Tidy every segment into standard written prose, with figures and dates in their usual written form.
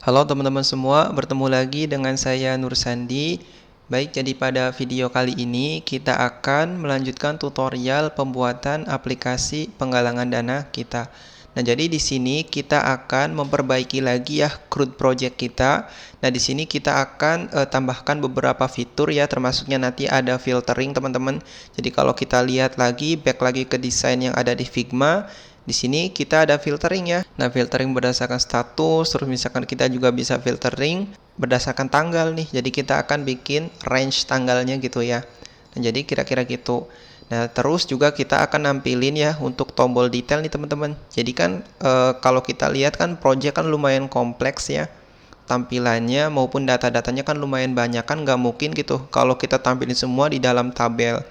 Halo teman-teman semua, bertemu lagi dengan saya Nur Sandi. Baik, jadi pada video kali ini kita akan melanjutkan tutorial pembuatan aplikasi penggalangan dana kita. Nah, jadi di sini kita akan memperbaiki lagi ya CRUD project kita. Nah, di sini kita akan tambahkan beberapa fitur ya, termasuknya nanti ada filtering teman-teman. Jadi kalau kita lihat lagi, back lagi ke desain yang ada di Figma. Di sini kita ada filtering ya. Nah, filtering berdasarkan status, terus misalkan kita juga bisa filtering berdasarkan tanggal nih. Jadi kita akan bikin range tanggalnya gitu ya. Nah, jadi kira-kira gitu. Nah, terus juga kita akan nampilin ya untuk tombol detail nih teman-teman. Jadi kan kalau kita lihat kan project kan lumayan kompleks ya. Tampilannya maupun data-datanya kan lumayan banyak, kan nggak mungkin gitu kalau kita tampilin semua di dalam tabel.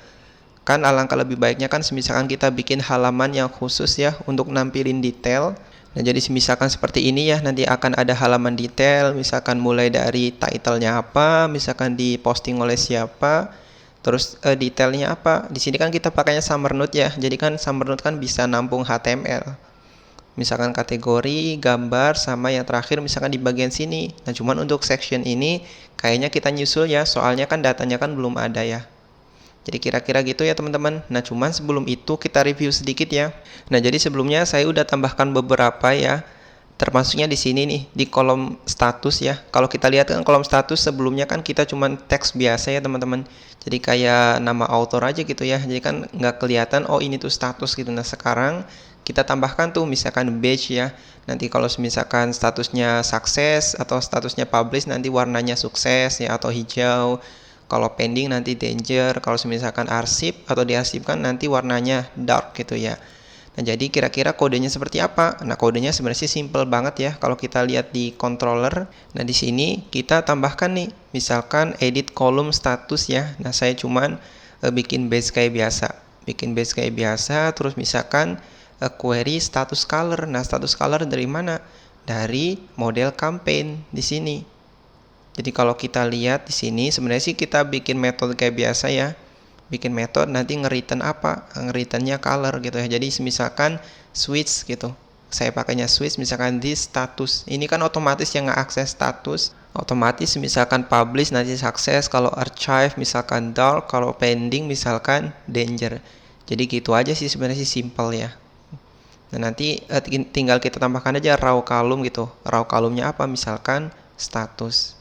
Kan alangkah lebih baiknya kan misalkan kita bikin halaman yang khusus ya untuk nampilin detail. Nah, jadi misalkan seperti ini ya, nanti akan ada halaman detail, misalkan mulai dari title-nya apa, misalkan diposting oleh siapa, terus detailnya apa. Di sini kan kita pakainya Summernote ya. Jadi kan Summernote kan bisa nampung HTML. Misalkan kategori, gambar, sama yang terakhir misalkan di bagian sini. Nah, cuman untuk section ini kayaknya kita nyusul ya, soalnya kan datanya kan belum ada ya. Jadi kira-kira gitu ya teman-teman. Nah, cuman sebelum itu kita review sedikit ya. Nah, jadi sebelumnya saya udah tambahkan beberapa ya. Termasuknya di sini nih, di kolom status ya. Kalau kita lihat kan kolom status sebelumnya kan kita cuman teks biasa ya teman-teman. Jadi kayak nama author aja gitu ya. Jadi kan nggak kelihatan, oh ini tuh status gitu. Nah, sekarang kita tambahkan tuh misalkan badge ya. Nanti kalau misalkan statusnya sukses atau statusnya publish, nanti warnanya sukses ya atau hijau. Kalau pending nanti danger, kalau misalkan arsip atau diarsipkan nanti warnanya dark gitu ya. Nah, jadi kira-kira kodenya seperti apa? Nah, kodenya sebenarnya simple banget ya kalau kita lihat di controller. Nah, di sini kita tambahkan nih, misalkan edit kolom status ya. Nah, saya cuman bikin base kayak biasa. Bikin base kayak biasa, terus misalkan query status color. Nah, status color dari mana? Dari model campaign di sini. Jadi kalau kita lihat di sini sebenarnya sih kita bikin metode kayak biasa ya. Bikin metode nanti nge-return apa? Nge-returnnya color gitu ya. Jadi misalkan switch gitu. Saya pakainya switch misalkan di status. Ini kan otomatis yang nge-akses status. Otomatis misalkan publish nanti sukses, kalau archive misalkan dark, kalau pending misalkan danger. Jadi gitu aja sih sebenarnya sih simple ya. Nah, nanti tinggal kita tambahkan aja raw column gitu. Raw column-nya apa? Misalkan status.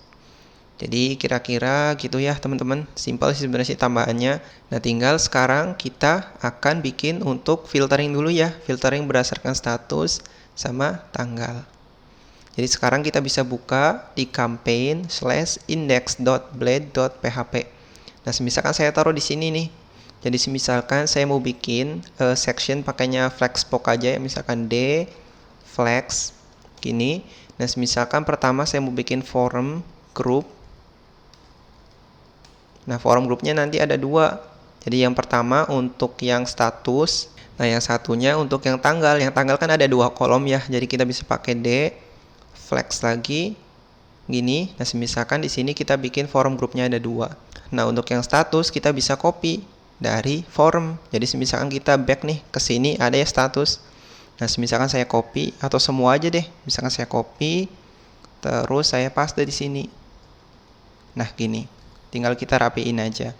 Jadi kira-kira gitu ya teman-teman, simpel sih sebenarnya sih tambahannya. Nah, tinggal sekarang kita akan bikin untuk filtering dulu ya, filtering berdasarkan status sama tanggal. Jadi sekarang kita bisa buka di campaign/index.blade.php. Nah, misalkan saya taruh di sini nih. Jadi misalkan saya mau bikin section pakainya Flexbox aja ya, misalkan D flex gini. Nah, misalkan pertama saya mau bikin forum group. Nah, forum grupnya nanti ada dua. Jadi yang pertama untuk yang status. Nah, yang satunya untuk yang tanggal. Yang tanggal kan ada dua kolom ya. Jadi kita bisa pakai D, flex lagi, gini. Nah, misalkan di sini kita bikin forum grupnya ada dua. Nah, untuk yang status kita bisa copy dari forum. Jadi misalkan kita back nih ke sini ada ya status. Nah, misalkan saya copy atau semua aja deh. Misalkan saya copy, terus saya paste di sini. Nah, gini. Tinggal kita rapiin aja.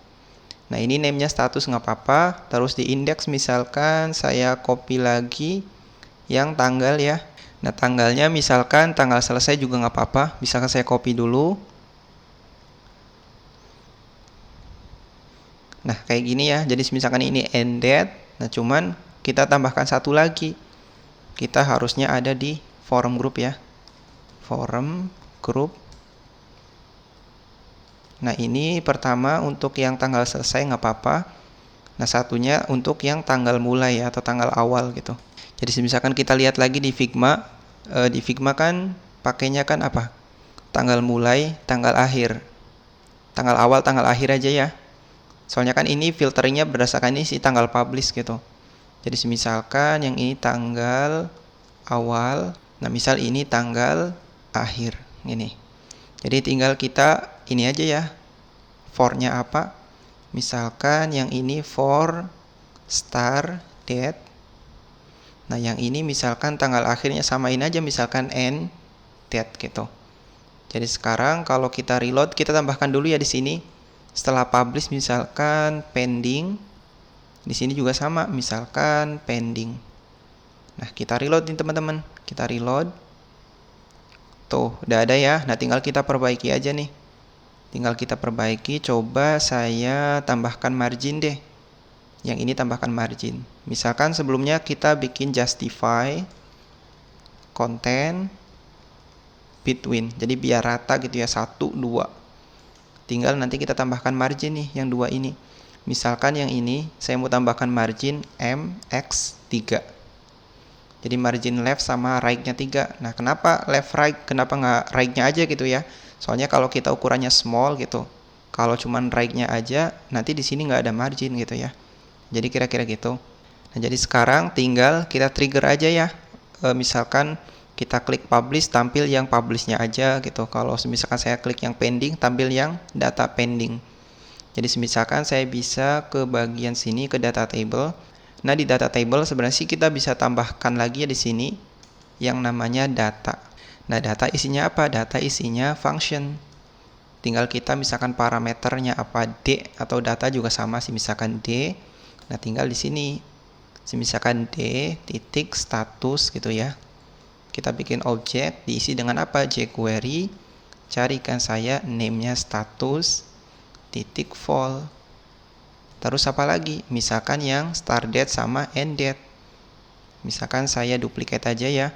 Nah, ini name-nya status nggak apa-apa. Terus di index misalkan saya copy lagi yang tanggal ya. Nah, tanggalnya misalkan tanggal selesai juga nggak apa-apa. Misalkan saya copy dulu. Nah, kayak gini ya. Jadi misalkan ini ended. Nah, cuman kita tambahkan satu lagi. Kita harusnya ada di forum group ya. Forum group. Nah, ini pertama untuk yang tanggal selesai nggak apa-apa. Nah, satunya untuk yang tanggal mulai ya, atau tanggal awal gitu. Jadi misalkan kita lihat lagi di Figma. Di Figma kan pakainya kan apa? Tanggal mulai, tanggal akhir. Tanggal awal, tanggal akhir aja ya. Soalnya kan ini filteringnya berdasarkan ini si tanggal publish gitu. Jadi misalkan yang ini tanggal awal. Nah, misal ini tanggal akhir. Ini. Jadi tinggal kita ini aja ya, for-nya apa, misalkan yang ini for start date. Nah, yang ini misalkan tanggal akhirnya samain aja, misalkan end date gitu. Jadi sekarang kalau kita reload, kita tambahkan dulu ya di sini. Setelah publish misalkan pending. Di sini juga sama, misalkan pending. Nah, kita reload nih teman-teman. Kita reload. Tuh, udah ada ya. Nah, tinggal kita perbaiki aja nih. Tinggal kita perbaiki. Coba saya tambahkan margin deh. Yang ini tambahkan margin. Misalkan sebelumnya kita bikin justify content between. Jadi biar rata gitu ya, 1, 2. Tinggal nanti kita tambahkan margin nih, yang 2 ini. Misalkan yang ini, saya mau tambahkan margin MX3. Jadi margin left sama right-nya 3. Nah, kenapa left right? Kenapa nggak right-nya aja gitu ya? Soalnya kalau kita ukurannya small gitu. Kalau cuman right-nya aja, nanti di sini nggak ada margin gitu ya. Jadi kira-kira gitu. Nah, jadi sekarang tinggal kita trigger aja ya. Misalkan kita klik publish, tampil yang publishnya aja gitu. Kalau misalkan saya klik yang pending, tampil yang data pending. Jadi misalkan saya bisa ke bagian sini ke data table. Nah, di data table sebenarnya sih kita bisa tambahkan lagi ya di sini yang namanya data. Nah, data isinya apa? Data isinya function. Tinggal kita misalkan parameternya apa, D, atau data juga sama sih, misalkan D. Nah, tinggal di sini misalkan D titik status gitu ya. Kita bikin objek, diisi dengan apa? jQuery, carikan saya name-nya status titik vol. Terus apa lagi? Misalkan yang start date sama end date. Misalkan saya duplicate aja ya.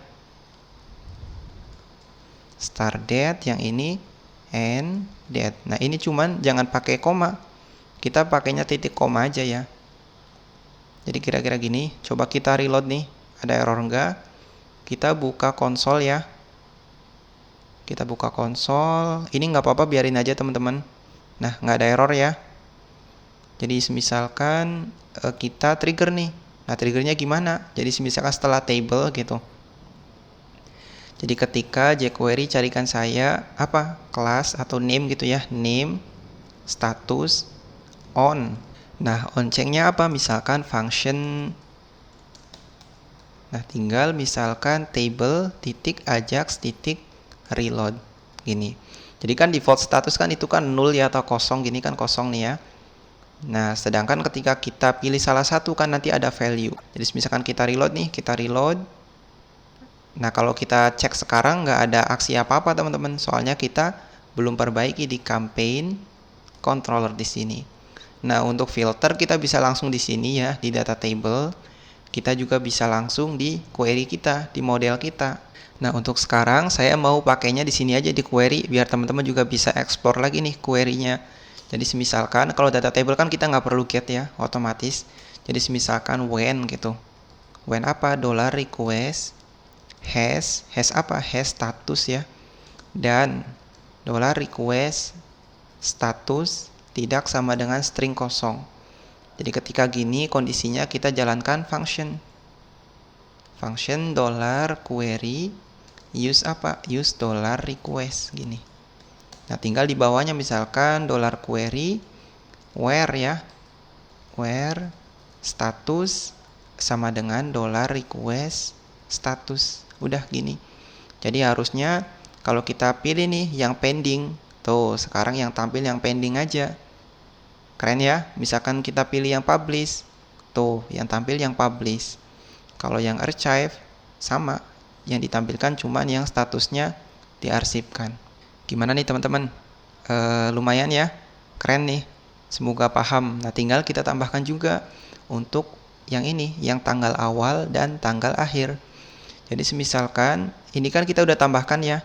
Start date yang ini, end date. Nah, ini cuman jangan pakai koma. Kita pakainya titik koma aja ya. Jadi kira-kira gini. Coba kita reload nih. Ada error enggak? Kita buka konsol ya. Kita buka konsol. Ini nggak apa-apa, biarin aja teman-teman. Nah, nggak ada error ya. Jadi misalkan kita trigger nih. Nah, triggernya gimana? Jadi misalkan setelah table gitu. Jadi ketika jQuery carikan saya apa? Kelas atau name gitu ya. Name, status, on. Nah, on checknya apa? Misalkan function. Nah, tinggal misalkan table titik ajax titik reload gini. Jadi kan default status kan itu kan 0 ya atau kosong, gini kan kosong nih ya. Nah, sedangkan ketika kita pilih salah satu kan nanti ada value. Jadi misalkan kita reload nih, kita reload. Nah, kalau kita cek sekarang nggak ada aksi apa-apa teman-teman. Soalnya kita belum perbaiki di campaign controller di sini. Nah, untuk filter kita bisa langsung di sini ya, di data table. Kita juga bisa langsung di query kita, di model kita. Nah, untuk sekarang saya mau pakainya di sini aja di query biar teman-teman juga bisa explore lagi nih query-nya. Jadi misalkan kalau data table kan kita nggak perlu get ya, otomatis. Jadi misalkan when gitu. When apa? $request has apa? Has status ya. Dan $request status tidak sama dengan string kosong. Jadi ketika gini kondisinya kita jalankan function. Function $query use apa? Use $request gini. Nah, tinggal di bawahnya misalkan $query where ya. Where status sama dengan $request status. Udah gini. Jadi harusnya kalau kita pilih nih yang pending, tuh sekarang yang tampil yang pending aja. Keren ya, misalkan kita pilih yang publish, tuh yang tampil yang publish. Kalau yang archive, sama, yang ditampilkan cuman yang statusnya diarsipkan. Gimana nih teman-teman? Lumayan ya, keren nih, semoga paham. Nah, tinggal kita tambahkan juga untuk yang ini, yang tanggal awal dan tanggal akhir. Jadi misalkan, ini kan kita udah tambahkan ya.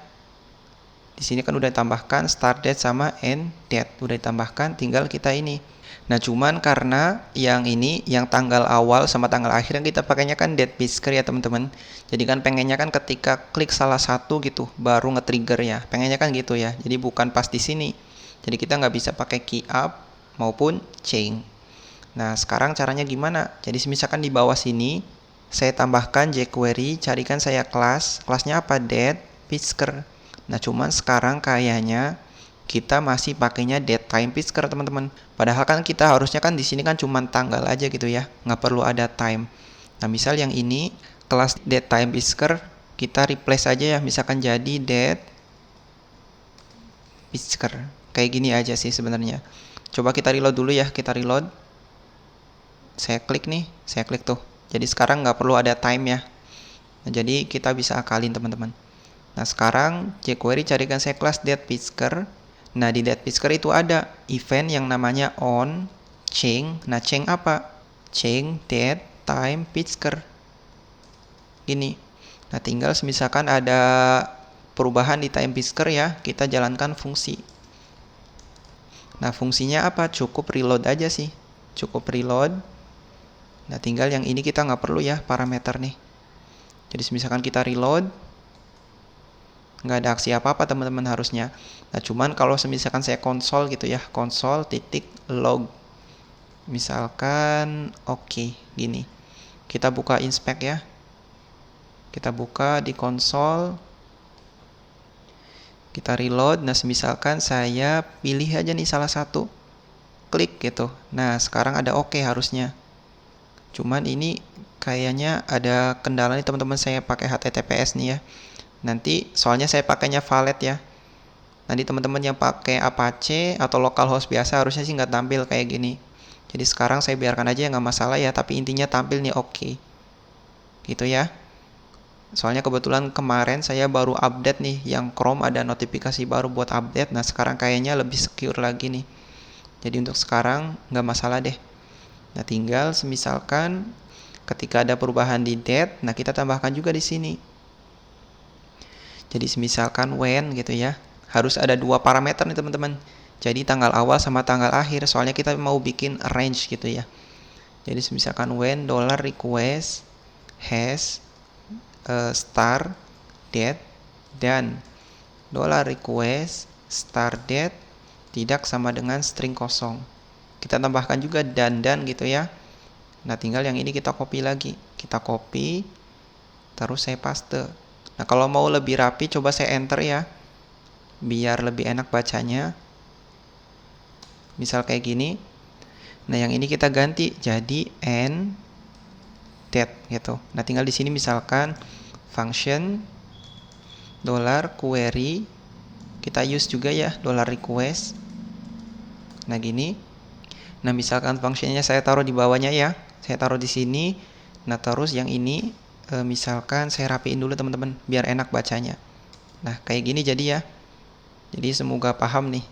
Di sini kan udah ditambahkan start date sama end date, udah ditambahkan, tinggal kita ini. Nah, cuman karena yang ini, yang tanggal awal sama tanggal akhir yang kita pakainya kan date pisker ya teman-teman. Jadi kan pengennya kan ketika klik salah satu gitu, baru nge-trigger ya. Pengennya kan gitu ya. Jadi bukan pas di sini. Jadi kita nggak bisa pakai key up maupun chain. Nah, sekarang caranya gimana? Jadi misalkan di bawah sini, saya tambahkan jQuery, carikan saya kelasnya apa? Date pisker. Nah, cuman sekarang kayaknya kita masih pakainya date time pisker teman-teman. Padahal kan kita harusnya kan di sini kan cuman tanggal aja gitu ya, nggak perlu ada time. Nah, misal yang ini kelas date time pisker kita replace aja ya, misalkan jadi date pisker. Kayak gini aja sih sebenarnya. Coba kita reload dulu ya, kita reload. Saya klik nih, saya klik tuh. Jadi sekarang nggak perlu ada time ya. Nah, jadi kita bisa akalin teman-teman. Nah sekarang jQuery carikan saya kelas date_pisker. Nah di date_pisker itu ada event yang namanya on change. Nah change apa? Change date time pisker. Gini. Nah tinggal misalkan ada perubahan di time pisker ya, kita jalankan fungsi. Nah fungsinya apa? Cukup reload aja sih. Cukup reload. Nah tinggal yang ini kita nggak perlu ya parameter nih. Jadi misalkan kita reload, nggak ada aksi apa-apa teman-teman harusnya. Nah cuman kalau misalkan saya konsol gitu ya, konsol titik log. Misalkan oke, gini. Kita buka inspect ya. Kita buka di konsol. Kita reload. Nah misalkan saya pilih aja nih salah satu. Klik gitu. Nah sekarang ada oke harusnya. Cuman ini kayaknya ada kendala nih teman-teman, saya pakai HTTPS nih ya. Nanti soalnya saya pakainya Valet ya. Nanti teman-teman yang pakai Apache atau localhost biasa harusnya sih nggak tampil kayak gini. Jadi sekarang saya biarkan aja, nggak masalah ya. Tapi intinya tampil nih oke. Gitu ya. Soalnya kebetulan kemarin saya baru update nih, yang Chrome ada notifikasi baru buat update. Nah sekarang kayaknya lebih secure lagi nih. Jadi untuk sekarang nggak masalah deh. Nah tinggal misalkan ketika ada perubahan di date, nah kita tambahkan juga di sini. Jadi misalkan when gitu ya, harus ada dua parameter nih teman-teman. Jadi tanggal awal sama tanggal akhir, soalnya kita mau bikin range gitu ya. Jadi misalkan when $request has start date dan $request start date tidak sama dengan string kosong. Kita tambahkan juga dan gitu ya. Nah tinggal yang ini kita copy lagi. Kita copy, terus saya paste. Nah kalau mau lebih rapi coba saya enter ya, biar lebih enak bacanya. Misal kayak gini. Nah yang ini kita ganti jadi end date gitu. Nah tinggal di sini misalkan function $query, kita use juga ya $request. Nah gini. Nah misalkan fungsinya saya taruh di bawahnya ya, saya taruh di sini. Nah terus yang ini misalkan saya rapiin dulu teman-teman biar enak bacanya. Nah kayak gini jadi ya. Jadi semoga paham nih.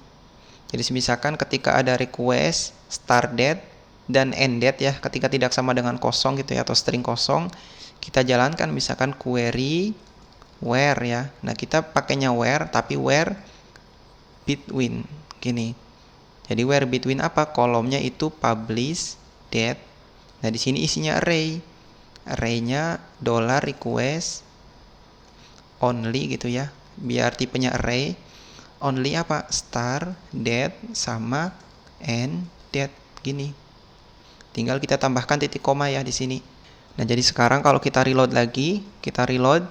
Jadi misalkan ketika ada request start date dan end date ya, ketika tidak sama dengan kosong gitu ya, atau string kosong, kita jalankan misalkan query where ya. Nah kita pakainya where, tapi where between gini. Jadi where between apa? Kolomnya itu publish date. Nah di sini isinya array. Arraynya $request only gitu ya. Biar tipenya array. Only apa? Start date sama end date gini. Tinggal kita tambahkan titik koma ya di sini. Nah jadi sekarang kalau kita reload lagi, kita reload.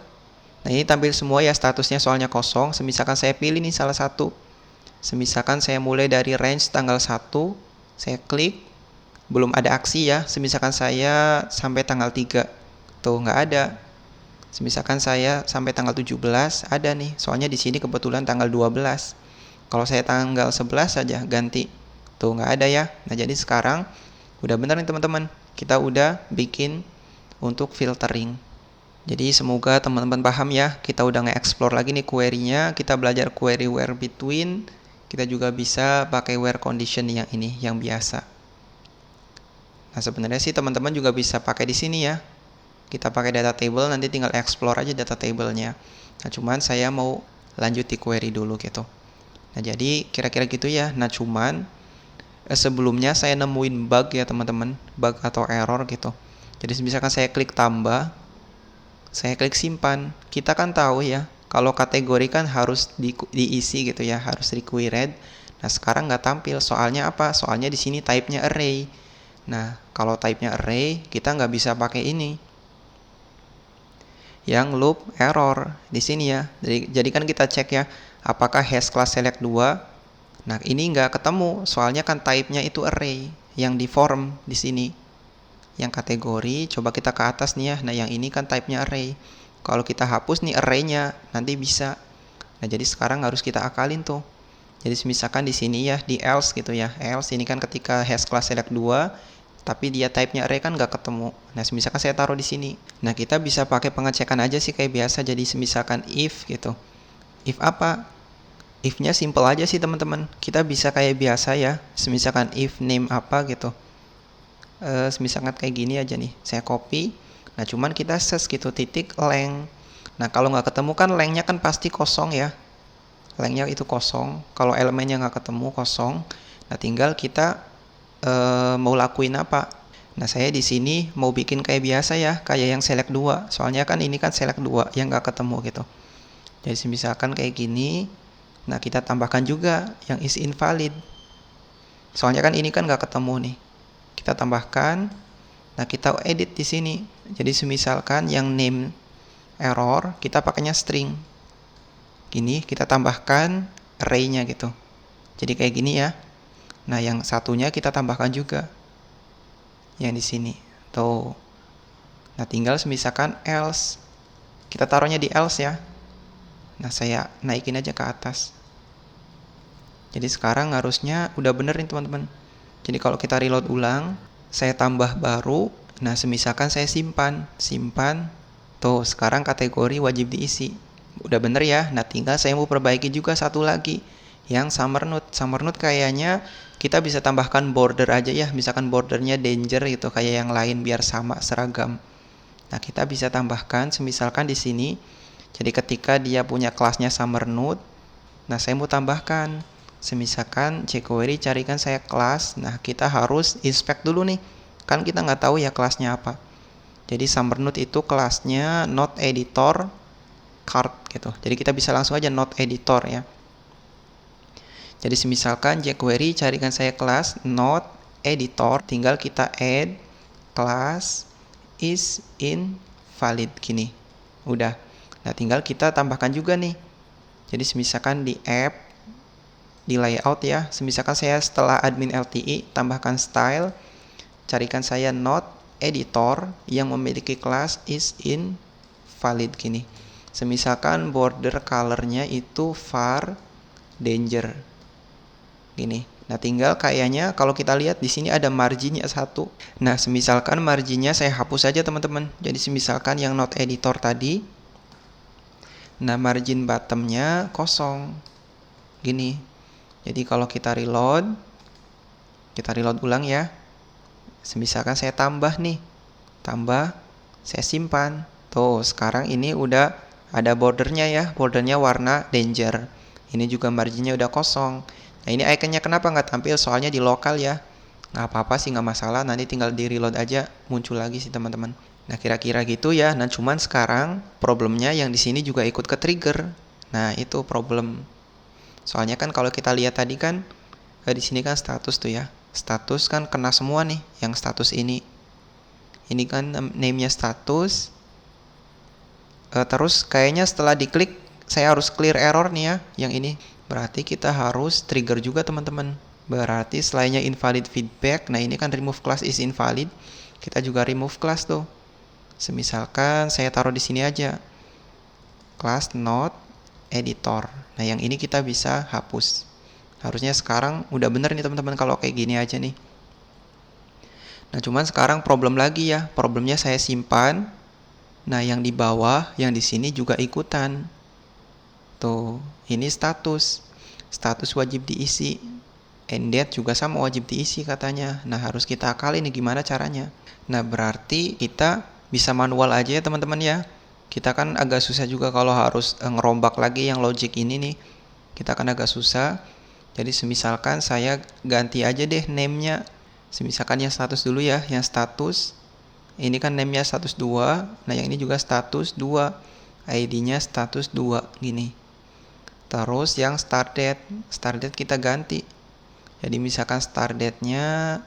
Nah ini tampil semua ya statusnya soalnya kosong. Misalkan saya pilih nih salah satu. Misalkan saya mulai dari range tanggal 1, saya klik, belum ada aksi ya. Misalkan saya sampai tanggal 3, tuh nggak ada. Misalkan saya sampai tanggal 17, ada nih. Soalnya di sini kebetulan tanggal 12. Kalau saya tanggal 11 saja ganti, tuh nggak ada ya. Nah jadi sekarang udah benar nih teman-teman. Kita udah bikin untuk filtering. Jadi semoga teman-teman paham ya. Kita udah nge-explore lagi nih query-nya. Kita belajar query where between. Kita juga bisa pakai where condition yang ini, yang biasa. Nah sebenarnya sih teman-teman juga bisa pakai di sini ya. Kita pakai data table, nanti tinggal explore aja data table-nya. Nah cuman saya mau lanjut di query dulu gitu. Nah jadi kira-kira gitu ya. Nah cuman sebelumnya saya nemuin bug ya teman-teman, bug atau error gitu. Jadi misalkan saya klik tambah, saya klik simpan, kita kan tahu ya, kalau kategori kan harus diisi gitu ya, harus required. Nah sekarang nggak tampil, soalnya apa? Soalnya di sini type-nya array. Nah kalau type-nya array, kita nggak bisa pakai ini, yang loop error di sini ya. Jadi kan kita cek ya, apakah has class select 2. Nah ini nggak ketemu, soalnya kan type-nya itu array, yang di form di sini. Yang kategori, coba kita ke atas nih ya. Nah yang ini kan type-nya array. Kalau kita hapus nih array-nya, nanti bisa. Nah jadi sekarang harus kita akalin tuh. Jadi misalkan di sini ya, di else gitu ya. Else ini kan ketika has class select 2, tapi dia type-nya array kan nggak ketemu. Nah, misalkan saya taruh di sini. Nah, kita bisa pakai pengecekan aja sih kayak biasa. Jadi misalkan if gitu. If apa? If-nya simple aja sih teman-teman. Kita bisa kayak biasa ya. Misalkan if name apa gitu. Misalkan kayak gini aja nih. Saya copy. Nah, cuman kita search gitu titik length. Nah, kalau nggak ketemu kan length-nya kan pasti kosong ya. Length-nya itu kosong. Kalau elemennya nggak ketemu kosong. Nah, tinggal kita mau lakuin apa. Nah, saya di sini mau bikin kayak biasa ya, kayak yang select 2. Soalnya kan ini kan select 2 yang nggak ketemu gitu. Jadi misalkan kayak gini. Nah, kita tambahkan juga yang is invalid. Soalnya kan ini kan nggak ketemu nih. Kita tambahkan. Nah, kita edit di sini. Jadi misalkan yang name error kita pakainya string. Gini kita tambahkan array-nya gitu. Jadi kayak gini ya. Nah, yang satunya kita tambahkan juga. Yang di sini. Tuh. Nah, tinggal misalkan else. Kita taruhnya di else ya. Nah, saya naikin aja ke atas. Jadi sekarang harusnya udah bener nih teman-teman. Jadi kalau kita reload ulang, saya tambah baru. Nah, misalkan saya simpan. Tuh, sekarang kategori wajib diisi. Udah bener ya. Nah, tinggal saya mau perbaiki juga satu lagi. Yang summer node. Summer node kayaknya kita bisa tambahkan border aja ya. Misalkan bordernya danger gitu kayak yang lain biar sama seragam. Nah, kita bisa tambahkan misalkan di sini. Jadi ketika dia punya kelasnya summer node, nah saya mau tambahkan. Misalkan jQuery carikan saya kelas. Nah, kita harus inspect dulu nih. Kan kita nggak tahu ya kelasnya apa. Jadi summer node itu kelasnya node editor card gitu. Jadi kita bisa langsung aja node editor ya. Jadi misalkan jQuery carikan saya kelas node editor, tinggal kita add class is invalid gini. Udah. Nah, tinggal kita tambahkan juga nih. Jadi misalkan di app di layout ya, misalkan saya setelah admin LTI tambahkan style, carikan saya node editor yang memiliki kelas is invalid gini. Misalkan border colornya itu var danger gini. Nah, tinggal kayaknya kalau kita lihat di sini ada marginnya 1. Nah, misalkan marginnya saya hapus saja teman-teman. Jadi misalkan yang node editor tadi, nah margin bottomnya kosong gini. Jadi kalau kita reload ulang ya. Misalkan saya tambah nih. Saya simpan. Tuh, sekarang ini udah ada bordernya ya. Bordernya warna danger. Ini juga marginnya udah kosong. Nah, ini iconnya kenapa nggak tampil? Soalnya di lokal ya. Nggak apa-apa sih, nggak masalah. Nanti tinggal di reload aja, muncul lagi sih teman-teman. Nah, kira-kira gitu ya. Nah, cuman sekarang problemnya yang di sini juga ikut ke trigger. Nah, itu problem. Soalnya kan kalau kita lihat tadi kan di sini kan status tuh ya. Status kan kena semua nih yang status ini. Ini kan name-nya status. Terus kayaknya setelah diklik saya harus clear error nih ya yang ini. Berarti kita harus trigger juga teman-teman. Berarti selainnya invalid feedback, nah ini kan remove class is invalid. Kita juga remove class tuh. Misalkan saya taruh di sini aja. Class node editor. Nah, yang ini kita bisa hapus. Harusnya sekarang udah bener nih teman-teman kalau kayak gini aja nih. Nah, cuman sekarang problem lagi ya. Problemnya saya simpan. Nah, yang di bawah, yang di sini juga ikutan. Tuh, ini status. Status wajib diisi. Ended juga sama wajib diisi katanya. Nah, harus kita akali nih gimana caranya. Nah, berarti kita bisa manual aja ya teman-teman ya. Kita kan agak susah juga kalau harus ngerombak lagi yang logic ini nih. Kita kan agak susah. Jadi misalkan saya ganti aja deh name-nya. Misalkan yang status dulu ya, yang status. Ini kan name-nya status 2. Nah, yang ini juga status 2. ID-nya status 2 gini. Terus yang start date kita ganti. Jadi misalkan start date-nya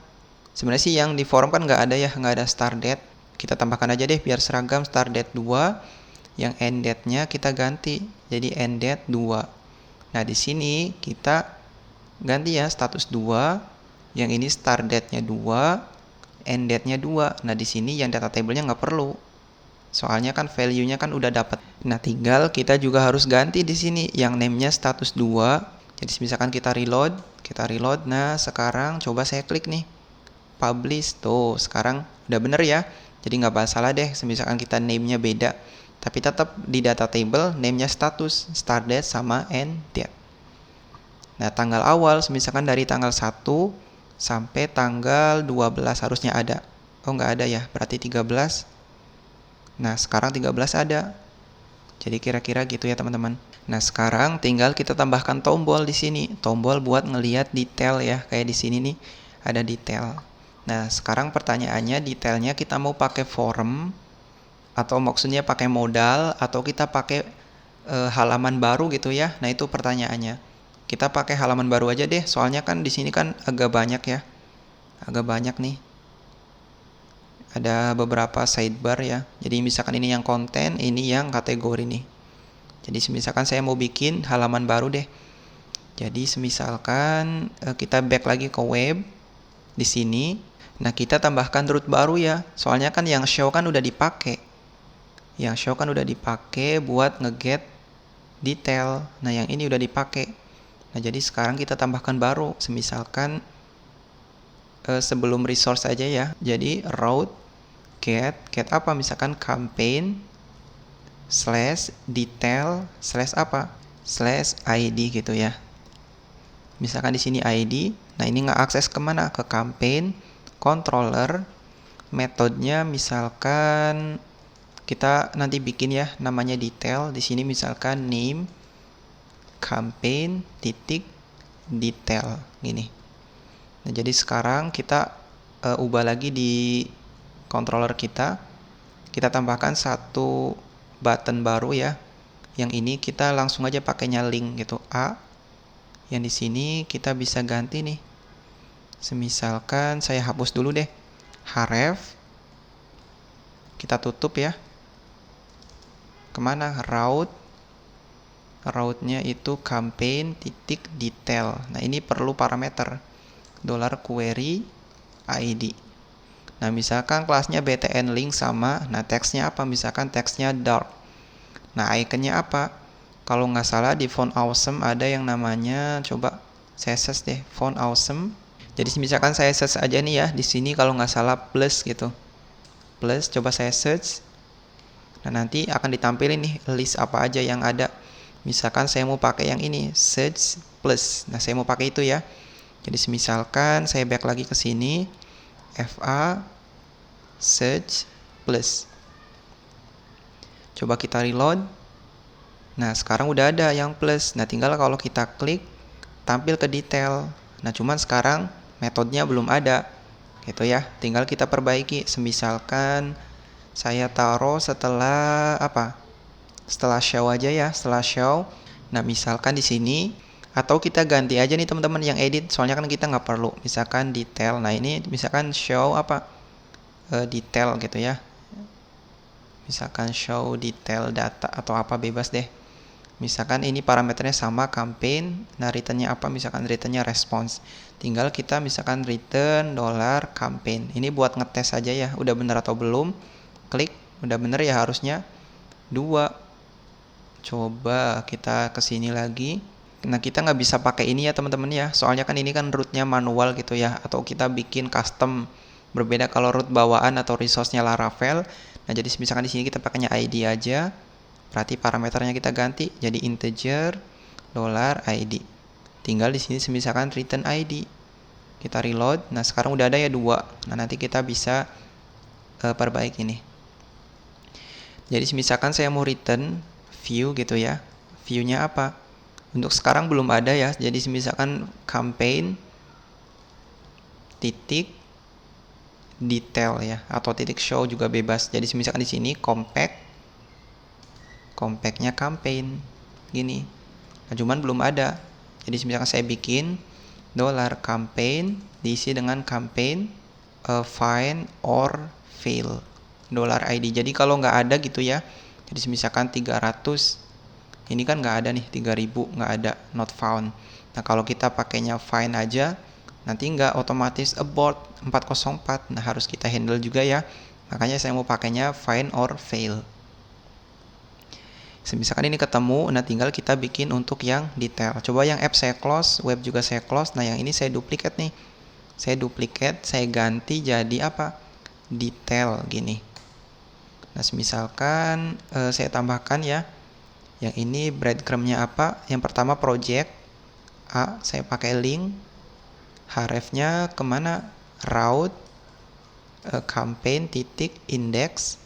sebenarnya sih yang di form kan nggak ada ya, nggak ada start date. Kita tambahkan aja deh biar seragam start date 2. Yang end date-nya kita ganti. Jadi end date 2. Nah, di sini kita ganti ya status 2. Yang ini start date-nya 2, end date-nya 2. Nah, di sini yang data table-nya nggak perlu. Soalnya kan value-nya kan udah dapat. Nah, tinggal kita juga harus ganti di sini yang name-nya status 2, Jadi misalkan kita reload. Nah sekarang coba saya klik nih, publish. Tuh sekarang udah bener ya. Jadi nggak masalah deh misalkan kita name-nya beda, tapi tetap di data table name-nya status, start date sama end date. Nah tanggal awal misalkan dari tanggal 1 sampai tanggal 12 harusnya ada. Oh nggak ada ya, berarti 13. Nah sekarang 13 ada. Jadi kira-kira gitu ya teman-teman. Nah sekarang tinggal kita tambahkan tombol di sini, tombol buat ngelihat detail ya, kayak di sini nih ada detail. Nah sekarang pertanyaannya, detailnya kita mau pakai form atau maksudnya pakai modal atau kita pakai halaman baru gitu ya. Nah itu pertanyaannya. Kita pakai halaman baru aja deh, soalnya kan di sini kan agak banyak ya, agak banyak nih. Ada beberapa sidebar ya. Jadi misalkan ini yang konten, ini yang kategori nih. Jadi misalkan saya mau bikin halaman baru deh. Jadi misalkan kita back lagi ke web di sini. Nah, kita tambahkan root baru ya. Soalnya kan yang show kan udah dipakai. Yang show kan udah dipakai buat nge-get detail. Nah, yang ini udah dipakai. Nah, jadi sekarang kita tambahkan baru. Misalkan sebelum resource aja ya. Jadi route get apa? Misalkan campaign /detail apa? /id gitu ya. Misalkan di sini ID. Nah, ini nge-akses kemana? Ke campaign controller. Metodenya misalkan kita nanti bikin ya namanya detail. Di sini misalkan name campaign detail gini. Nah, jadi sekarang kita ubah lagi di controller kita. Kita tambahkan satu button baru ya. Yang ini kita langsung aja pakainya link gitu, A. Yang di sini kita bisa ganti nih. Semisalkan saya hapus dulu deh href. Kita tutup ya. Kemana? Route-nya itu campaign detail. Nah, ini perlu parameter $query ID. Nah, misalkan kelasnya btn link sama, nah teksnya apa? Misalkan teksnya dark. Nah, ikonnya apa? Kalau nggak salah di font awesome ada yang namanya, coba saya search deh, font awesome. Jadi misalkan saya search aja nih ya, di sini kalau nggak salah plus gitu. Plus, coba saya search. Nah, nanti akan ditampilin nih list apa aja yang ada. Misalkan saya mau pakai yang ini, search plus. Nah, saya mau pakai itu ya. Jadi misalkan saya back lagi ke sini, FA search plus. Coba kita reload. Nah, sekarang udah ada yang plus. Nah, tinggal kalau kita klik tampil ke detail. Nah, cuman sekarang metodenya belum ada. Gitu ya. Tinggal kita perbaiki. Semisalkan saya taruh setelah apa? Setelah show aja ya, setelah show. Nah, misalkan di sini atau kita ganti aja nih teman-teman yang edit, soalnya kan kita nggak perlu. Misalkan detail. Nah, ini misalkan show apa? Detail gitu ya. Misalkan show detail data atau apa, bebas deh. Misalkan ini parameternya sama campaign. Nah, returnnya apa? Misalkan returnnya response. Tinggal kita misalkan return $campaign. Ini buat ngetes aja ya, udah bener atau belum. Klik, udah bener ya harusnya. 2. Coba kita kesini lagi. Nah, kita nggak bisa pakai ini ya teman-teman ya. Soalnya kan ini kan rootnya manual gitu ya. Atau kita bikin custom. Berbeda kalau root bawaan atau resource-nya Laravel. Nah, jadi misalkan di sini kita pakainya ID aja. Berarti parameternya kita ganti jadi integer $id. Tinggal di sini misalkan return ID. Kita reload. Nah, sekarang udah ada ya 2. Nah, nanti kita bisa perbaiki nih. Jadi misalkan saya mau return view gitu ya. View-nya apa? Untuk sekarang belum ada ya. Jadi misalkan campaign detail ya, atau show juga bebas. Jadi misalkan di sini compactnya campaign gini. Nah, cuman belum ada. Jadi misalkan saya bikin $campaign diisi dengan campaign find or fail $id. Jadi kalau nggak ada gitu ya. Jadi misalkan 300, ini kan nggak ada nih, 3000 nggak ada, not found. Nah, kalau kita pakainya find aja, nanti nggak otomatis abort 404. Nah, harus kita handle juga ya. Makanya saya mau pakainya find or fail. Misalkan ini ketemu, nah tinggal kita bikin untuk yang detail. Coba yang app saya close, web juga saya close. Nah yang ini saya duplicate nih. Saya duplicate, saya ganti jadi apa? Detail gini. Nah misalkan saya tambahkan ya. Yang ini breadcrumb-nya apa? Yang pertama project A, saya pakai link. Href-nya kemana? Route, campaign, titik, index.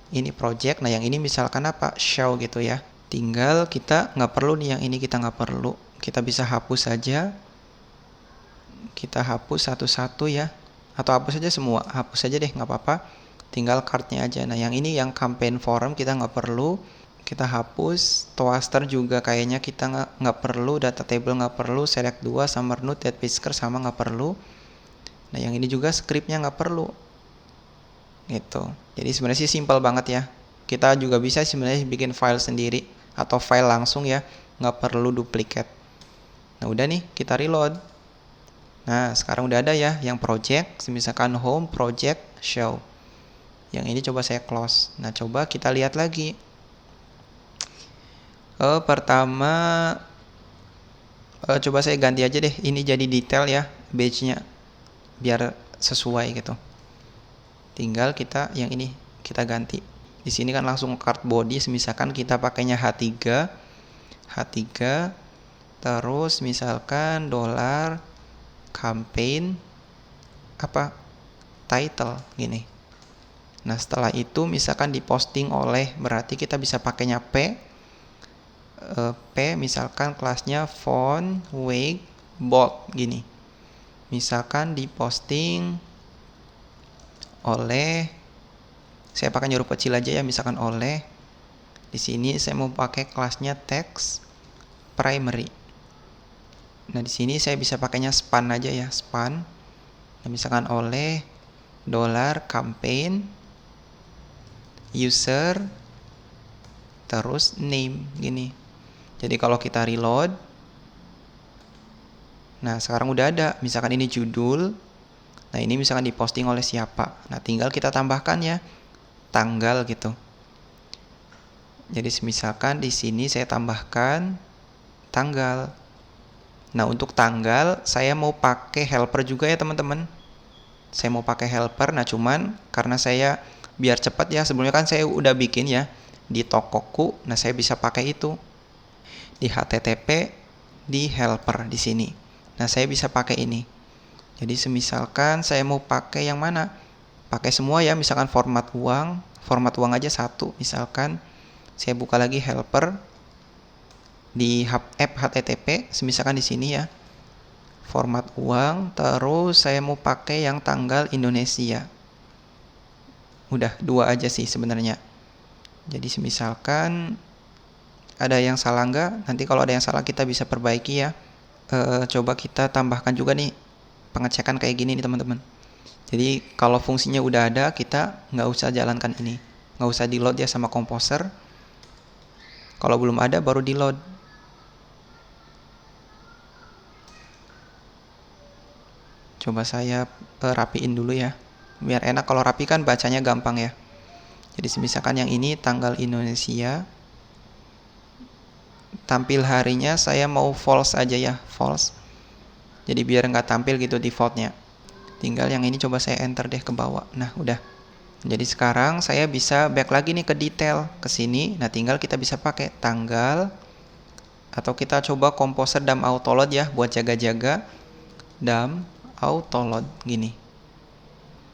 Ini project. Nah yang ini misalkan apa? Show gitu ya. Tinggal kita nggak perlu nih yang ini, kita nggak perlu. Kita bisa hapus saja. Kita hapus satu-satu ya. Atau hapus saja semua. Hapus saja deh, nggak apa-apa. Tinggal card-nya aja. Nah yang ini yang campaign form kita nggak perlu. Kita hapus. Toaster juga kayaknya kita nggak perlu. Data table nggak perlu. Select 2, summer node, date whisker sama nggak perlu. Nah yang ini juga scriptnya nggak perlu. Gitu. Jadi sebenarnya sih simpel banget ya. Kita juga bisa sebenarnya bikin file sendiri atau file langsung ya, nggak perlu duplikat. Nah udah nih, kita reload. Nah sekarang udah ada ya yang project, misalkan home, project, show. Yang ini coba saya close. Nah coba kita lihat lagi. Pertama coba saya ganti aja deh, ini jadi detail ya, badge-nya biar sesuai gitu. Tinggal kita yang ini kita ganti. Di sini kan langsung card body, misalkan kita pakainya H3, terus misalkan $ campaign apa title gini. Nah setelah itu misalkan diposting oleh, berarti kita bisa pakainya P misalkan kelasnya font, weight, bold gini. Misalkan diposting oleh, saya pakai huruf kecil aja ya, misalkan oleh. Di sini saya mau pakai kelasnya text primary. Nah di sini saya bisa pakainya span aja ya, span. Nah misalkan oleh $campaign user terus name gini. Jadi kalau kita reload, nah sekarang udah ada. Misalkan ini judul. Nah ini misalkan diposting oleh siapa. Nah tinggal kita tambahkan ya tanggal gitu. Jadi misalkan di sini saya tambahkan tanggal. Nah untuk tanggal saya mau pakai helper juga ya teman-teman. Saya mau pakai helper. Nah cuman karena saya biar cepat ya, sebelumnya kan saya udah bikin ya di Tokoku. Nah saya bisa pakai itu di HTTP di helper di sini. Nah saya bisa pakai ini. Jadi semisalkan saya mau pakai yang mana? Pakai semua ya, misalkan format uang aja satu. Misalkan saya buka lagi helper di app HTTP, misalkan di sini ya. Format uang, terus saya mau pakai yang tanggal Indonesia. Udah dua aja sih sebenarnya. Jadi misalkan ada yang salah nggak? Nanti kalau ada yang salah kita bisa perbaiki ya. Coba kita tambahkan juga nih pengecekan kayak gini nih teman-teman. Jadi kalau fungsinya udah ada, kita nggak usah jalankan ini, nggak usah di load ya sama komposer. Kalau belum ada baru di load. Coba saya rapiin dulu ya, biar enak. Kalau rapi kan bacanya gampang ya. Jadi misalkan yang ini tanggal Indonesia, tampil harinya saya mau false aja ya, false. Jadi biar nggak tampil gitu defaultnya. Tinggal yang ini coba saya enter deh ke bawah. Nah udah. Jadi sekarang saya bisa back lagi nih ke detail, ke sini. Nah tinggal kita bisa pakai tanggal. Atau kita coba komposer dam autoload ya, buat jaga-jaga. Dam autoload gini.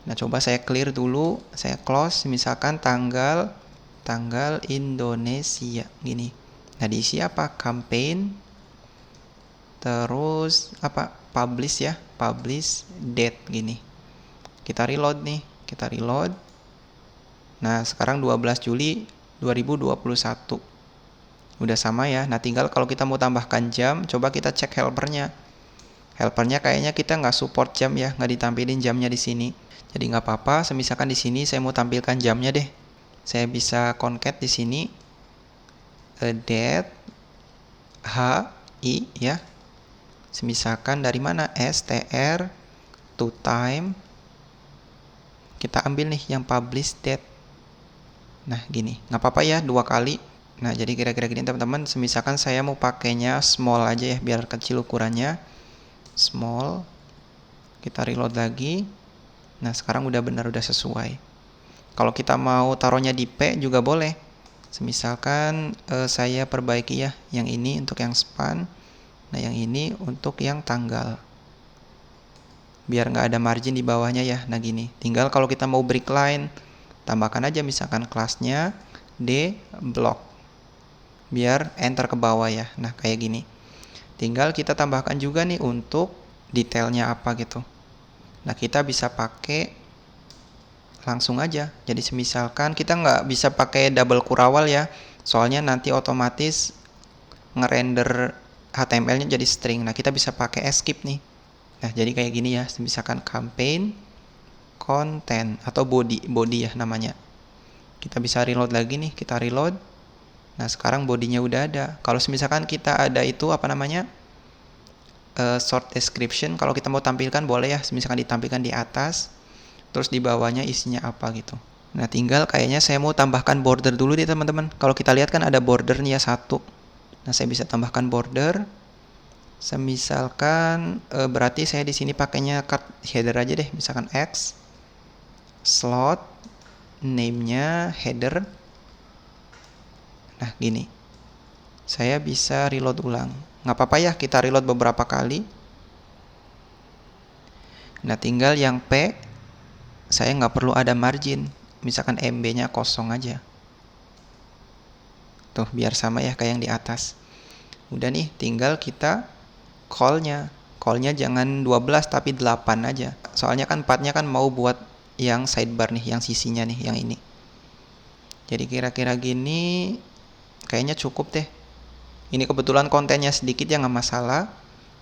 Nah coba saya clear dulu, saya close. Misalkan tanggal Indonesia gini. Nah diisi apa? Campaign. Terus apa? Publish ya, publish date gini. Kita reload nih, kita reload. Nah sekarang 12 Juli 2021. Udah sama ya. Nah tinggal kalau kita mau tambahkan jam, coba kita cek helpernya. Helpernya kayaknya kita nggak support jam ya, nggak ditampilin jamnya di sini. Jadi nggak apa-apa. Misalkan di sini saya mau tampilkan jamnya deh. Saya bisa concat di sini. Date HI ya. Misalkan dari mana? STR to time. Kita ambil nih yang publish date. Nah gini, nggak apa-apa ya 2 kali. Nah, jadi kira-kira gini teman-teman, misalkan saya mau pakainya small aja ya, biar kecil ukurannya. Small. Kita reload lagi. Nah, sekarang udah benar, udah sesuai. Kalau kita mau taruhnya di P juga boleh. Misalkan saya perbaiki ya, yang ini untuk yang span. Nah, yang ini untuk yang tanggal. Biar nggak ada margin di bawahnya ya. Nah, gini. Tinggal kalau kita mau break line, tambahkan aja misalkan kelasnya D block. Biar enter ke bawah ya. Nah, kayak gini. Tinggal kita tambahkan juga nih untuk detailnya apa gitu. Nah, kita bisa pakai langsung aja. Jadi misalkan kita nggak bisa pakai double kurawal ya. Soalnya nanti otomatis ngerender HTML-nya jadi string. Nah, kita bisa pakai escape nih. Nah, jadi kayak gini ya. Misalkan campaign, content, atau body ya namanya. Kita bisa reload lagi nih. Kita reload. Nah, sekarang bodinya udah ada. Kalau misalkan kita ada itu apa namanya, short description, kalau kita mau tampilkan boleh ya, misalkan ditampilkan di atas, terus di bawahnya isinya apa gitu. Nah, tinggal kayaknya saya mau tambahkan border dulu deh teman-teman. Kalau kita lihat kan ada bordernya satu. Nah, saya bisa tambahkan border. Misalkan berarti saya di sini pakainya card header aja deh, misalkan X slot name-nya header. Nah, gini. Saya bisa reload ulang. Nggak apa-apa ya, kita reload beberapa kali. Nah, tinggal yang P, saya nggak perlu ada margin. Misalkan MB-nya kosong aja. Tuh, biar sama ya kayak yang di atas. Udah nih, tinggal kita call-nya. Call-nya jangan 12 tapi 8 aja. Soalnya kan 4-nya kan mau buat yang sidebar nih, yang sisinya nih, yang ini. Jadi kira-kira gini, kayaknya cukup deh. Ini kebetulan kontennya sedikit ya, nggak masalah.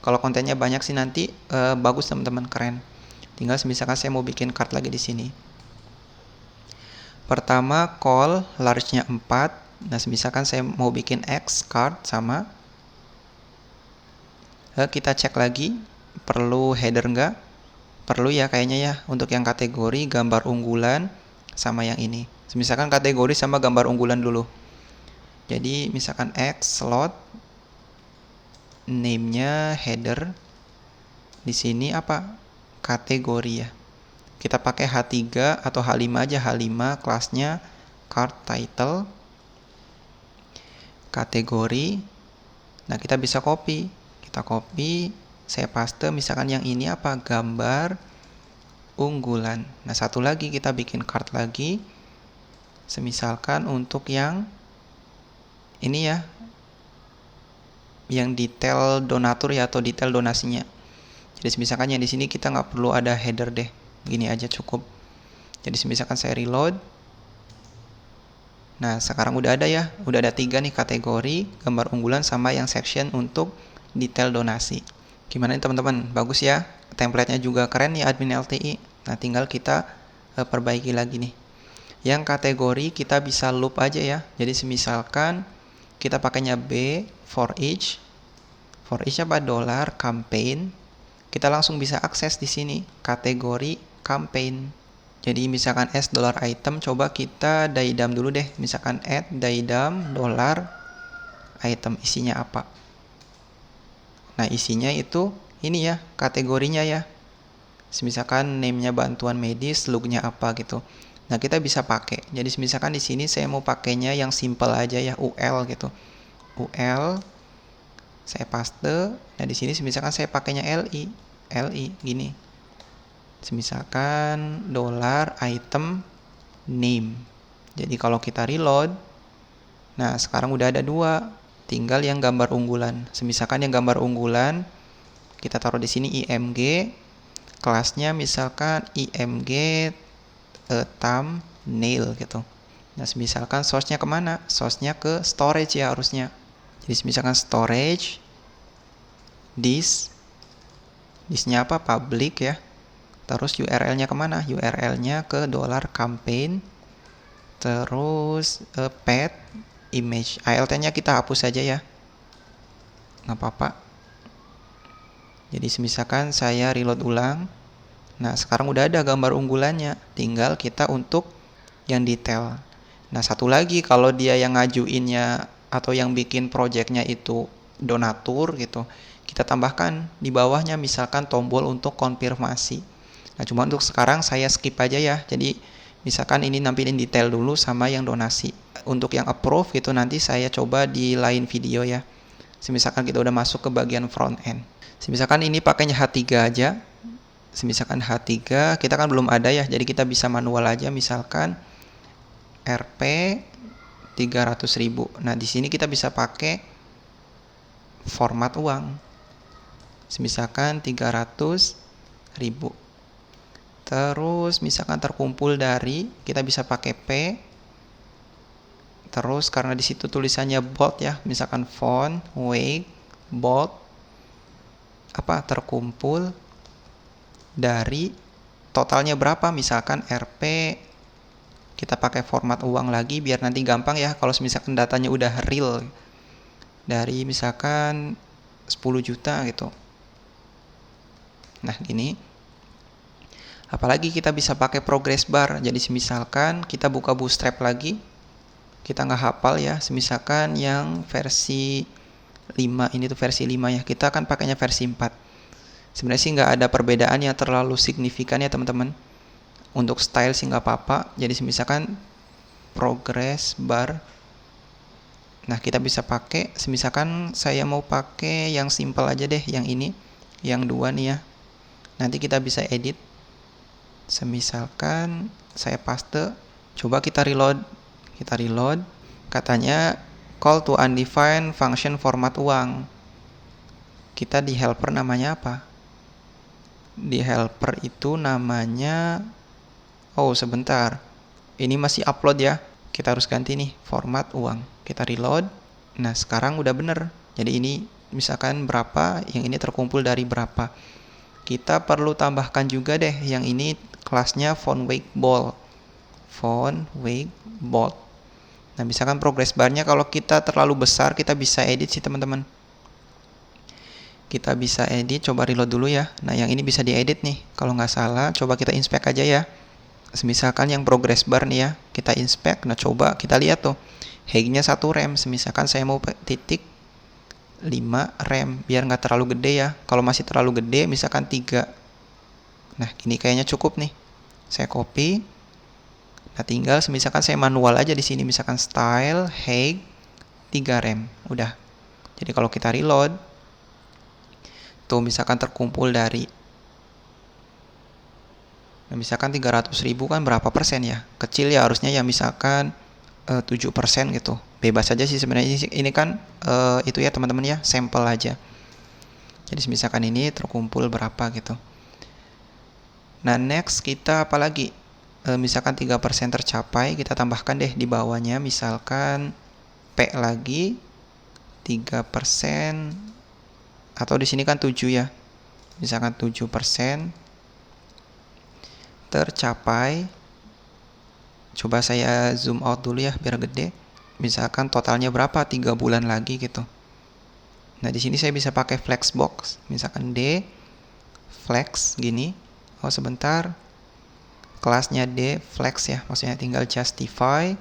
Kalau kontennya banyak sih nanti bagus teman-teman, keren. Tinggal misalkan saya mau bikin card lagi di sini. Pertama call large-nya 4. Nah, misalkan saya mau bikin X card sama. Kita cek lagi, perlu header nggak? Perlu ya kayaknya ya, untuk yang kategori gambar unggulan sama yang ini. Misalkan kategori sama gambar unggulan dulu. Jadi misalkan X slot name-nya header. Di sini apa? Kategori ya. Kita pakai H3 atau H5 aja. H5 kelasnya card title kategori. Nah, kita bisa copy. Kita copy, saya paste misalkan yang ini apa? Gambar unggulan. Nah, satu lagi kita bikin card lagi. Misalkan untuk yang ini ya, yang detail donatur ya, atau detail donasinya. Jadi misalkan yang di sini kita nggak perlu ada header deh, gini aja cukup. Jadi misalkan saya reload. Nah, sekarang udah ada ya, udah ada 3 nih kategori, gambar unggulan sama yang section untuk detail donasi. Gimana nih teman-teman? Bagus ya? Template-nya juga keren ya admin LTI. Nah, tinggal kita perbaiki lagi nih. Yang kategori kita bisa loop aja ya. Jadi misalkan kita pakainya B for each. For each apa? Dollar campaign. Kita langsung bisa akses di sini kategori campaign. Jadi misalkan S dollar item, coba kita daidam dulu deh. Misalkan add daidam dollar item, isinya apa? Nah, isinya itu ini ya, kategorinya ya. Misalkan name-nya bantuan medis, look-nya apa gitu. Nah, kita bisa pakai. Jadi misalkan di sini saya mau pakainya yang simple aja ya, UL gitu. UL saya paste. Nah, di sini misalkan saya pakainya LI gini. Misalkan dollar item name. Jadi kalau kita reload, nah sekarang udah ada 2. Tinggal yang gambar unggulan. Misalkan yang gambar unggulan kita taruh di sini IMG. Kelasnya misalkan IMG thumbnail gitu. Nah, misalkan source-nya kemana? Source-nya ke storage ya harusnya. Jadi misalkan storage disk-nya apa? Public ya. Terus URL-nya kemana? URL-nya ke dollar campaign. Terus path image. ALT-nya kita hapus saja ya. Nggak apa-apa. Jadi misalkan saya reload ulang. Nah, sekarang udah ada gambar unggulannya. Tinggal kita untuk yang detail. Nah, satu lagi kalau dia yang ngajuinnya atau yang bikin projectnya itu donatur gitu, kita tambahkan di bawahnya misalkan tombol untuk konfirmasi. Nah, cuma untuk sekarang saya skip aja ya. Jadi misalkan ini nampilin detail dulu sama yang donasi. Untuk yang approve gitu nanti saya coba di lain video ya. Misalkan kita udah masuk ke bagian front end. Misalkan ini pakainya H3 aja. Misalkan H3 kita kan belum ada ya, jadi kita bisa manual aja misalkan Rp 300.000. Nah, di sini kita bisa pakai format uang. Misalkan 300.000. Terus misalkan terkumpul dari, kita bisa pakai P. Terus karena di situ tulisannya bold ya, misalkan font, weight, bold, terkumpul dari totalnya berapa, misalkan Rp, kita pakai format uang lagi biar nanti gampang ya kalau misalkan datanya udah real dari misalkan 10 juta gitu. Nah, gini. Apalagi kita bisa pakai progress bar. Jadi misalkan kita buka Bootstrap lagi, kita nggak hafal ya, misalkan yang versi 5, ini tuh versi 5 ya, kita akan pakainya versi 4. Sebenarnya sih nggak ada perbedaan yang terlalu signifikan ya teman-teman. Untuk style sih nggak apa-apa. Jadi misalkan progress bar. Nah, kita bisa pakai, misalkan saya mau pakai yang simple aja deh, yang ini, yang 2 nih ya. Nanti kita bisa edit. Misalkan saya paste, coba kita reload. Katanya call to undefined function format uang. Kita di helper namanya apa? Di helper itu namanya, sebentar, ini masih upload ya, kita harus ganti nih format uang. Kita reload. Nah, sekarang udah bener. Jadi ini misalkan berapa, yang ini terkumpul dari berapa. Kita perlu tambahkan juga deh yang ini kelasnya font weight bold. Nah, misalkan progress barnya kalau kita terlalu besar, kita bisa edit sih teman-teman. Kita bisa edit, coba reload dulu ya. Nah, yang ini bisa diedit nih. Kalau nggak salah, coba kita inspect aja ya. Misalkan yang progress bar nih ya, kita inspect. Nah, coba kita lihat tuh, height-nya 1 rem. Misalkan saya mau titik 5 rem, biar nggak terlalu gede ya. Kalau masih terlalu gede, misalkan 3. Nah, ini kayaknya cukup nih. Saya copy. Nah, tinggal misalkan saya manual aja di sini, misalkan style, height, 3 rem. Udah. Jadi kalau kita reload, tuh misalkan terkumpul dari, nah misalkan 300.000 kan berapa persen ya, kecil ya harusnya ya, misalkan 7% gitu, bebas aja sih sebenarnya. Ini kan itu ya teman-teman ya, sampel aja. Jadi misalkan ini terkumpul berapa gitu. Nah, next kita apa lagi, misalkan 3% tercapai, kita tambahkan deh di bawahnya misalkan P lagi 3%. Atau di sini kan 7 ya. Misalkan 7% tercapai. Coba saya zoom out dulu ya biar gede. Misalkan totalnya berapa? 3 bulan lagi gitu. Nah, di sini saya bisa pakai flexbox. Misalkan D flex gini. Sebentar. Kelasnya D flex ya. Maksudnya tinggal justify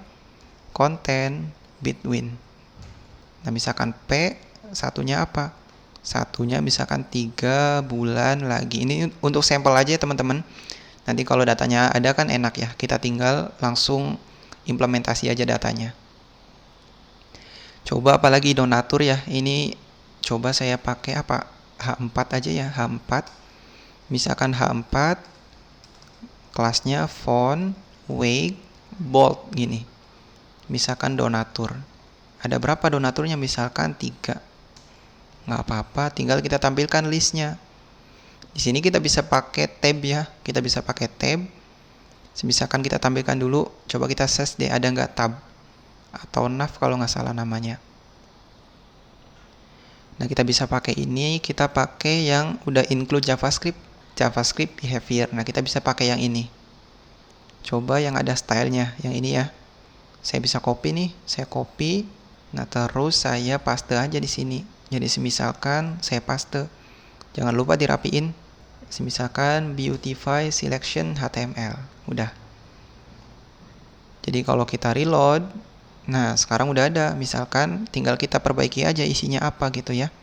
content between. Nah, misalkan P satunya apa? Satunya misalkan 3 bulan lagi. Ini untuk sampel aja ya teman-teman. Nanti kalau datanya ada kan enak ya, kita tinggal langsung implementasi aja datanya. Coba apalagi donatur ya. Ini coba saya pakai apa? H4 aja ya, H4. Misalkan H4 kelasnya font, weight, bold gini. Misalkan donatur. Ada berapa donaturnya? Misalkan 3. Nggak apa-apa, tinggal kita tampilkan listnya. Di sini kita bisa pakai tab ya, kita bisa pakai tab. Misalkan kita tampilkan dulu, coba kita search deh ada nggak tab atau nav kalau nggak salah namanya. Nah, kita bisa pakai ini, kita pakai yang udah include JavaScript behavior. Nah, kita bisa pakai yang ini. Coba yang ada stylenya, yang ini ya. Saya bisa copy nih, saya copy. Nah, terus saya paste aja di sini. Jadi misalkan saya paste, jangan lupa dirapiin. Misalkan beautify selection HTML, udah. Jadi kalau kita reload, nah sekarang udah ada. Misalkan tinggal kita perbaiki aja isinya apa gitu ya.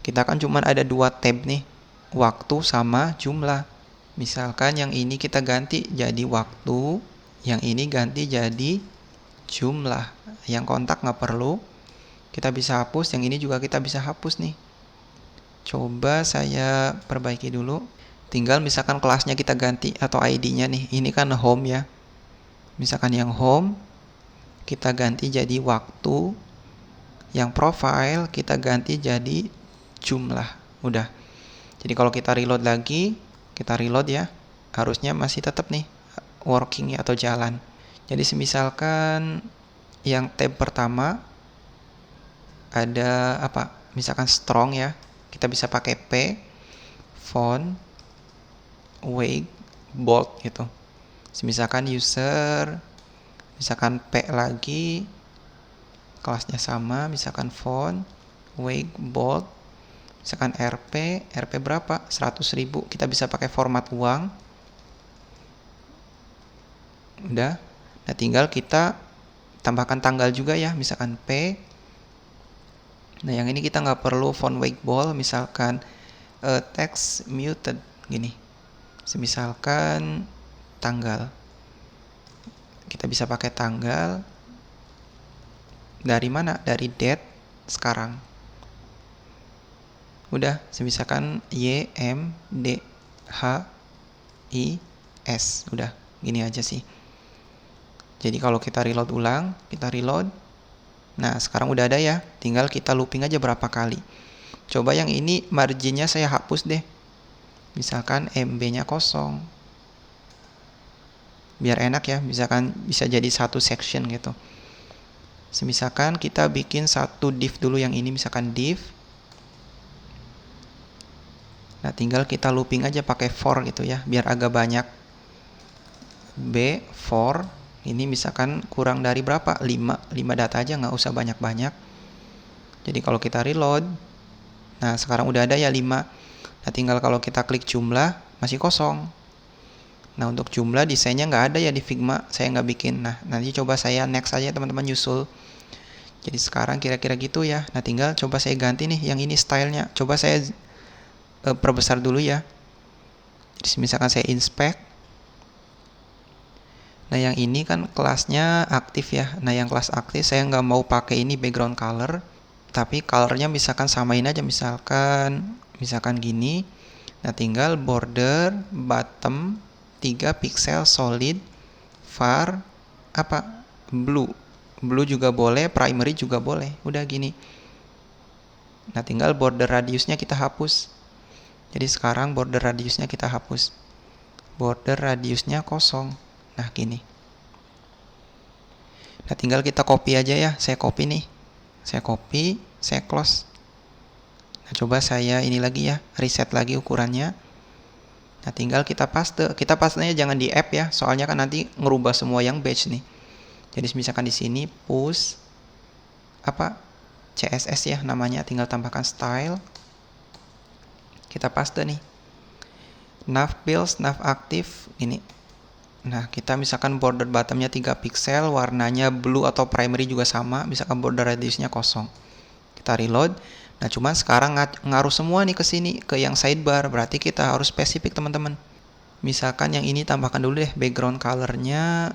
Kita kan cuma ada 2 tab nih, waktu sama jumlah. Misalkan yang ini kita ganti jadi waktu, yang ini ganti jadi jumlah. Yang kontak nggak perlu, kita bisa hapus. Yang ini juga kita bisa hapus nih. Coba saya perbaiki dulu. Tinggal misalkan kelasnya kita ganti atau ID-nya nih. Ini kan home ya. Misalkan yang home kita ganti jadi waktu. Yang profile kita ganti jadi jumlah. Udah. Jadi kalau kita reload lagi, kita reload ya, harusnya masih tetap nih working atau jalan. Jadi misalkan yang tab pertama ada apa? Misalkan strong ya, kita bisa pakai P, font, weight, bold gitu. Misalkan user, misalkan P lagi, kelasnya sama, misalkan font, weight, bold, misalkan RP berapa? 100.000. Kita bisa pakai format uang. Udah. Nah, tinggal kita tambahkan tanggal juga ya, misalkan P. Nah, yang ini kita nggak perlu font weight bold, misalkan text muted gini. Misalkan tanggal. Kita bisa pakai tanggal. Dari mana? Dari date sekarang. Udah, misalkan Y M D H I S. Udah, gini aja sih. Jadi kalau kita reload ulang, kita reload. Nah, sekarang udah ada ya. Tinggal kita looping aja berapa kali. Coba yang ini marginnya saya hapus deh. Misalkan MB-nya kosong. Biar enak ya, misalkan bisa jadi satu section gitu. Misalkan kita bikin satu div dulu yang ini, misalkan div. Nah, tinggal kita looping aja pakai for gitu ya, biar agak banyak. B, for, ini misalkan kurang dari berapa? 5 data aja, nggak usah banyak-banyak. Jadi kalau kita reload, nah sekarang udah ada ya 5. Nah, tinggal kalau kita klik jumlah, masih kosong. Nah, untuk jumlah desainnya nggak ada ya di Figma, saya nggak bikin. Nah, nanti coba saya next aja teman-teman nyusul. Jadi sekarang kira-kira gitu ya. Nah, tinggal coba saya ganti nih yang ini stylenya. Coba saya perbesar dulu ya. Jadi misalkan saya inspect. Nah, yang ini kan kelasnya aktif ya. Nah, yang kelas aktif saya nggak mau pakai ini background color. Tapi colornya misalkan samain aja. Misalkan gini. Nah, tinggal border, bottom, 3 pixel solid, var, blue. Blue juga boleh, primary juga boleh. Udah gini. Nah, tinggal border radiusnya kita hapus. Jadi sekarang border radiusnya kita hapus. Border radiusnya kosong. Nah, gini. Nah, tinggal kita copy aja ya. Saya copy nih. Saya copy, saya close. Nah, coba saya ini lagi ya, reset lagi ukurannya. Nah, tinggal kita paste. Kita pastenya jangan di app ya, soalnya kan nanti ngerubah semua yang batch nih. Jadi misalkan di sini push CSS ya namanya, tinggal tambahkan style. Kita paste nih. Nav builds, nav aktif ini. Nah, kita misalkan border bottomnya 3 pixel, warnanya blue atau primary juga sama, misalkan border radiusnya kosong. Kita reload. Nah, cuman sekarang ngaruh semua nih ke sini, ke yang sidebar. Berarti kita harus spesifik, teman-teman. Misalkan yang ini tambahkan dulu deh background colornya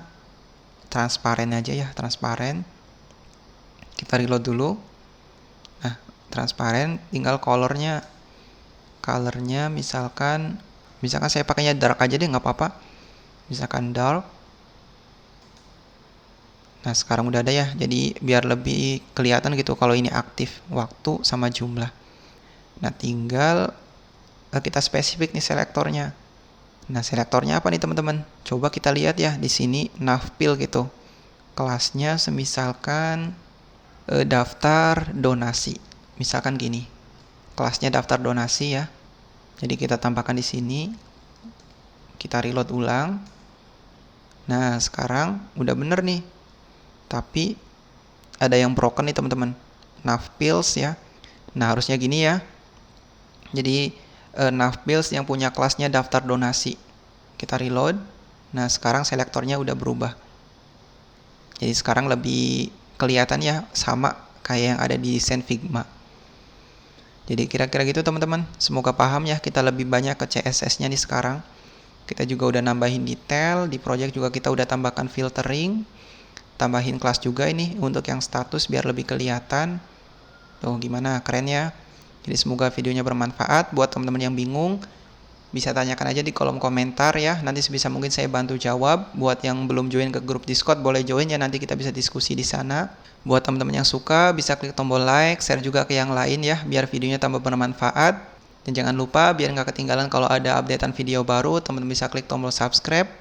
transparan aja ya, transparan. Kita reload dulu. Nah, transparan, tinggal colornya misalkan saya pakainya dark aja deh, nggak apa-apa. Misalkan dark. Nah, sekarang udah ada ya, jadi biar lebih kelihatan gitu kalau ini aktif, waktu sama jumlah. Nah, tinggal kita spesifik nih selektornya. Nah, selektornya apa nih teman-teman? Coba kita lihat ya di sini navpil gitu. Kelasnya semisalkan daftar donasi. Misalkan gini. Kelasnya daftar donasi ya. Jadi kita tambahkan di sini. Kita reload ulang. Nah, sekarang udah bener nih. Tapi ada yang broken nih teman-teman. Navpils ya. Nah, harusnya gini ya. Jadi navpils yang punya kelasnya daftar donasi. Kita reload. Nah, sekarang selektornya udah berubah. Jadi sekarang lebih kelihatan ya sama kayak yang ada di desain Figma. Jadi kira-kira gitu teman-teman. Semoga paham ya, kita lebih banyak ke CSS-nya nih sekarang. Kita juga udah nambahin detail, di project juga kita udah tambahkan filtering, tambahin kelas juga ini untuk yang status biar lebih kelihatan. Tuh gimana, keren ya. Jadi semoga videonya bermanfaat. Buat teman-teman yang bingung, bisa tanyakan aja di kolom komentar ya. Nanti sebisa mungkin saya bantu jawab. Buat yang belum join ke grup Discord, boleh join ya, nanti kita bisa diskusi di sana. Buat teman-teman yang suka, bisa klik tombol like, share juga ke yang lain ya, biar videonya tambah bermanfaat. Dan jangan lupa, biar nggak ketinggalan kalau ada updatean video baru, teman-teman bisa klik tombol subscribe.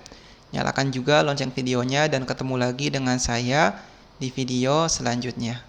Nyalakan juga lonceng videonya, dan ketemu lagi dengan saya di video selanjutnya.